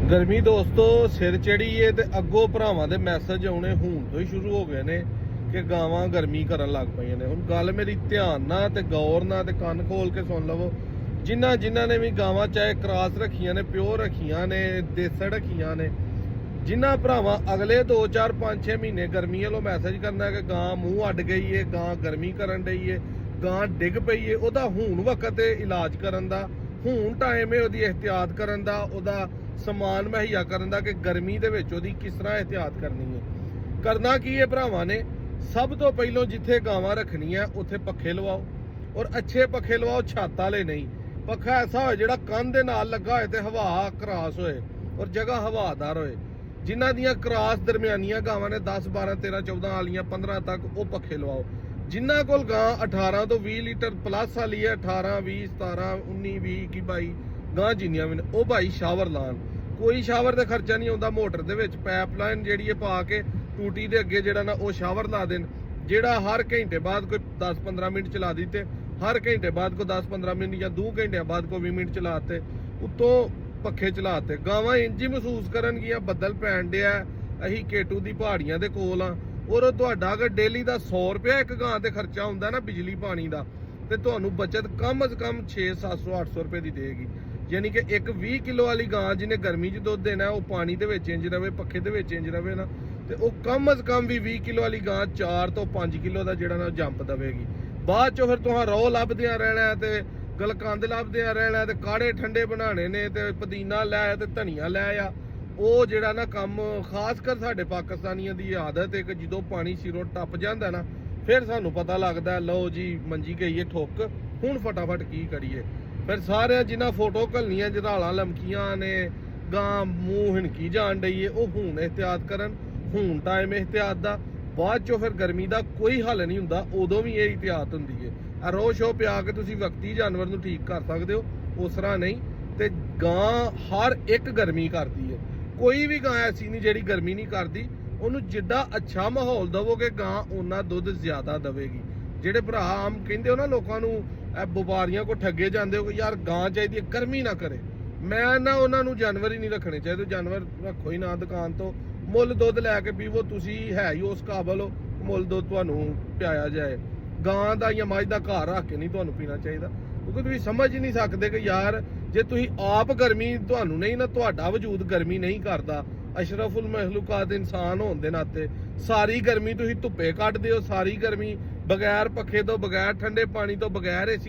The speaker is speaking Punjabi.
ਗਰਮੀ ਦੋਸਤੋ ਸਿਰ ਚੜੀ ਏ ਤੇ ਅੱਗੋਂ ਭਰਾਵਾਂ ਦੇ ਮੈਸੇਜ ਆਉਣੇ ਹੁਣ ਤੋਂ ਹੀ ਸ਼ੁਰੂ ਹੋ ਗਏ ਨੇ ਕਿ ਗਾਵਾਂ ਗਰਮੀ ਕਰਨ ਲੱਗ ਪਈਆਂ ਨੇ। ਹੁਣ ਗੱਲ ਮੇਰੀ ਧਿਆਨ ਨਾਲ ਤੇ ਗੌਰ ਨਾਲ ਤੇ ਕੰਨ ਖੋਲ ਕੇ ਸੁਣ ਲਵੋ। ਜਿਨ੍ਹਾਂ ਨੇ ਵੀ ਗਾਵਾਂ ਚਾਹੇ ਕ੍ਰਾਸ ਰੱਖੀਆਂ ਨੇ, ਪਿਓਰ ਰੱਖੀਆਂ ਨੇ, ਦੇਸੜ ਰੱਖੀਆਂ ਨੇ, ਜਿਨ੍ਹਾਂ ਭਰਾਵਾਂ ਅਗਲੇ 2 4 5 6 ਮਹੀਨੇ ਗਰਮੀ ਵੱਲੋਂ ਮੈਸੇਜ ਕਰਨਾ ਕਿ ਗਾਂ ਮੂੰਹ ਅੱਡ ਗਈ ਏ, ਗਾਂ ਗਰਮੀ ਕਰਨ ਡਈ ਏ, ਗਾਂ ਡਿੱਗ ਪਈ ਏ, ਉਹਦਾ ਹੁਣ ਵਕਤ ਏ ਇਲਾਜ ਕਰਨ ਦਾ, ਹੁਣ ਟਾਈਮ ਏ ਉਹਦੀ ਇਹਤਿਆਤ ਕਰਨ ਦਾ, ਉਹਦਾ ਸਮਾਨ ਮੁਹੱਈਆ ਕਰਨ ਦਾ ਕਿ ਗਰਮੀ ਦੇ ਵਿੱਚ ਉਹਦੀ ਕਿਸ ਤਰ੍ਹਾਂ ਇਹਤਿਆਤ ਕਰਨੀ ਹੈ। ਕਰਨਾ ਕੀ ਹੈ ਭਰਾਵਾਂ ਨੇ, ਸਭ ਤੋਂ ਪਹਿਲਾਂ ਜਿੱਥੇ ਗਾਵਾਂ ਰੱਖਣੀਆਂ ਉੱਥੇ ਪੱਖੇ ਲਵਾਓ, ਔਰ ਅੱਛੇ ਪੱਖੇ ਲਵਾਓ, ਛੱਤ ਵਾਲੇ ਨਹੀਂ। ਪੱਖਾ ਐਸਾ ਹੋਏ ਜਿਹੜਾ ਕੰਧ ਦੇ ਨਾਲ ਲੱਗਾ ਹੋਏ ਤੇ ਹਵਾ ਕ੍ਰਾਸ ਹੋਏ ਔਰ ਜਗ੍ਹਾ ਹਵਾਦਾਰ ਹੋਏ। ਜਿਨ੍ਹਾਂ ਦੀਆਂ ਕ੍ਰਾਸ ਦਰਮਿਆਨੀਆਂ ਗਾਵਾਂ ਨੇ 10 12 13 14 ਵਾਲੀਆਂ 15 ਤੱਕ, ਉਹ ਪੱਖੇ ਲਵਾਓ। ਜਿਨ੍ਹਾਂ ਕੋਲ ਗਾਂ 18 ਤੋਂ 20 ਲੀਟਰ ਪਲੱਸ ਵਾਲੀ ਹੈ, 18 20 17 19 20 21 22 ਗਾਂ ਜਿੰਨੀਆਂ ਵੀ ਨੇ, ਉਹ ਭਾਈ ਸ਼ਾਵਰ ਲਾਣ। ਕੋਈ ਸ਼ਾਵਰ ਦਾ ਖਰਚਾ ਨਹੀਂ ਆਉਂਦਾ, ਮੋਟਰ ਦੇ ਵਿੱਚ ਪਾਈਪਲਾਈਨ ਜਿਹੜੀ ਹੈ ਪਾ ਕੇ ਟੂਟੀ ਦੇ ਅੱਗੇ ਜਿਹੜਾ ਨਾ ਉਹ ਸ਼ਾਵਰ ਲਾ ਦੇਣ, ਜਿਹੜਾ ਹਰ ਘੰਟੇ ਬਾਅਦ ਕੋਈ 10 15 ਮਿੰਟ ਚਲਾ ਦਿੱਤੇ, ਹਰ ਘੰਟੇ ਬਾਅਦ ਕੋਈ 10 15 ਮਿੰਟ ਜਾਂ 2 ਘੰਟਿਆਂ ਬਾਅਦ ਕੋਈ 20 ਮਿੰਟ ਚਲਾਤੇ, ਉੱਤੋਂ ਪੱਖੇ ਚਲਾਤੇ। ਗਾਵਾਂ ਇੰਜ ਹੀ ਮਹਿਸੂਸ ਕਰਨਗੀਆਂ ਬੱਦਲ ਪੈਣ ਡਿਆ, ਅਸੀਂ ਕੇਟੂ ਦੀ ਪਹਾੜੀਆਂ ਦੇ ਕੋਲ ਆ, ਔਰ ਤੁਹਾਡਾ ਅਗਰ ਡੇਲੀ ਦਾ 100 ਰੁਪਇਆ ਇੱਕ ਗਾਂ ਤੇ ਖਰਚਾ ਹੁੰਦਾ ਨਾ ਬਿਜਲੀ ਪਾਣੀ ਦਾ, ਤੇ ਤੁਹਾਨੂੰ ਬਚਤ ਕਮ ਸੇ ਕਮ 6 700 800 ਰੁਪਏ ਦੀ ਦੇਗੀ। ਯਾਨੀ ਕਿ ਇੱਕ 20 ਕਿਲੋ ਵਾਲੀ ਗਾਂ ਜਿਹਨੇ ਗਰਮੀ 'ਚ ਦੁੱਧ ਦੇਣਾ, ਉਹ ਪਾਣੀ ਦੇ ਵਿੱਚ ਇੰਜ ਰਵੇ, ਪੱਖੇ ਦੇ ਵਿੱਚ ਇੰਜ ਰਵੇ ਨਾ, ਤੇ ਉਹ ਕਮ ਸੇ ਕਮ ਵੀ 20 ਕਿਲੋ ਵਾਲੀ ਗਾਂ 4 ਤੋਂ 5 ਕਿਲੋ ਦਾ ਜਿਹੜਾ ਨਾ ਜੰਪ ਦੇਵੇਗੀ। ਬਾਅਦ ਚੋਂ ਫਿਰ ਤੁਹਾਂ ਰੋ ਲੱਭਦਿਆਂ ਰਹਿਣਾ ਤੇ ਗਲਕੰਦ ਲੱਭਦਿਆਂ ਰਹਿਣਾ ਤੇ ਕਾੜੇ ਠੰਡੇ ਬਣਾਣੇ ਨੇ ਤੇ ਪੁਦੀਨਾ ਲੈ ਤੇ ਧਨੀਆ ਲੈ ਆ। ਉਹ ਜਿਹੜਾ ਨਾ ਕੰਮ ਖਾਸ ਕਰ ਸਾਡੇ ਪਾਕਿਸਤਾਨੀਆਂ ਦੀ ਆਦਤ ਹੈ ਕਿ ਜਦੋਂ ਪਾਣੀ ਸਿਰੋਂ ਟੱਪ ਜਾਂਦਾ ਨਾ, ਫਿਰ ਸਾਨੂੰ ਪਤਾ ਲੱਗਦਾ ਲਓ ਜੀ ਮੰਜੀ ਗਈ ਹੈ ਠੁੱਕ, ਹੁਣ ਫਟਾਫਟ ਕੀ ਕਰੀਏ। ਫਿਰ ਸਾਰਿਆਂ ਜਿਨ੍ਹਾਂ ਫੋਟੋ ਘੱਲਣੀਆਂ ਜਰਾਲਾਂ ਲਮਕੀਆਂ ਨੇ, ਗਾਂ ਮੂੰਹ ਹਿਣਕੀ ਜਾਣ ਡਈ ਏ, ਉਹ ਹੁਣ ਇਹਤਿਆਤ ਕਰਨ, ਹੁਣ ਟਾਈਮ ਇਹਤਿਆਤ ਦਾ। ਬਾਅਦ ਚੋਂ ਫਿਰ ਗਰਮੀ ਦਾ ਕੋਈ ਹੱਲ ਨਹੀਂ ਹੁੰਦਾ, ਉਦੋਂ ਵੀ ਇਹ ਇਹਤਿਆਤ ਹੁੰਦੀ ਹੈ। ਰੋ ਸ਼ੋ ਪਿਆ ਕੇ ਤੁਸੀਂ ਵਕਤੀ ਜਾਨਵਰ ਨੂੰ ਠੀਕ ਕਰ ਸਕਦੇ ਹੋ, ਉਸ ਤਰ੍ਹਾਂ ਨਹੀਂ। ਤੇ ਗਾਂ ਹਰ ਇੱਕ ਗਰਮੀ ਕਰਦੀ ਹੈ, ਕੋਈ ਵੀ ਗਾਂ ਐਸੀ ਨਹੀਂ ਜਿਹੜੀ ਗਰਮੀ ਨਹੀਂ ਕਰਦੀ। ਉਹਨੂੰ ਜਿੱਡਾ ਅੱਛਾ ਮਾਹੌਲ ਦਵੋਗੇ ਗਾਂ ਓਨਾ ਦੁੱਧ ਜ਼ਿਆਦਾ ਦੇਵੇਗੀ। ਜਿਹੜੇ ਭਰਾ ਆਮ ਕਹਿੰਦੇ ਹੋ ਨਾ ਲੋਕਾਂ ਨੂੰ ਵਪਾਰੀਆਂ ਕੋ ਠੱਗੇ ਜਾਂਦੇ ਹੋ ਕਿ ਯਾਰ ਗਾਂ ਚਾਹੀਦੀ ਹੈ ਗਰਮੀ ਨਾ ਕਰੇ, ਮੈਂ ਨਾ ਉਹਨਾਂ ਨੂੰ ਜਾਨਵਰ ਹੀ ਨਹੀਂ ਰੱਖਣੇ ਚਾਹੀਦੇ। ਜਾਨਵਰ ਰੱਖੋ ਹੀ ਨਾ ਦੁਕਾਨ ਤੋਂ, ਮੁੱਲ ਦੁੱਧ ਲੈ ਕੇ ਪੀਵੋ, ਤੁਸੀਂ ਹੈ ਹੀ ਉਸ ਕਾਬਲ ਹੋ, ਮੁੱਲ ਦੁੱਧ ਤੁਹਾਨੂੰ ਪਿਆਇਆ ਜਾਏ। ਗਾਂ ਦਾ ਜਾਂ ਮੱਝ ਦਾ ਘਰ ਰੱਖ ਕੇ ਨਹੀਂ ਤੁਹਾਨੂੰ ਪੀਣਾ ਚਾਹੀਦਾ, ਕਿਉਂਕਿ ਤੁਸੀਂ ਸਮਝ ਹੀ ਨਹੀਂ ਸਕਦੇ ਕਿ ਯਾਰ ਜੇ ਤੁਸੀਂ ਆਪ ਗਰਮੀ ਤੁਹਾਨੂੰ ਨਹੀਂ ਨਾ, ਤੁਹਾਡਾ ਵਜੂਦ ਗਰਮੀ ਨਹੀਂ ਕਰਦਾ। ਅਸ਼ਰਫੁਲ ਮਖਲੂਕਾਤ ਇਨਸਾਨ ਹੋਣ ਦੇ ਨਾਤੇ ਸਾਰੀ ਗਰਮੀ ਤੁਸੀਂ ਧੁੱਪੇ ਕੱਢਦੇ ਹੋ, ਸਾਰੀ ਗਰਮੀ ਬਗੈਰ ਪੱਖੇ ਤੋਂ, ਬਗੈਰ ਠੰਡੇ ਪਾਣੀ ਤੋਂ, ਬਗੈਰ ਏਸੀ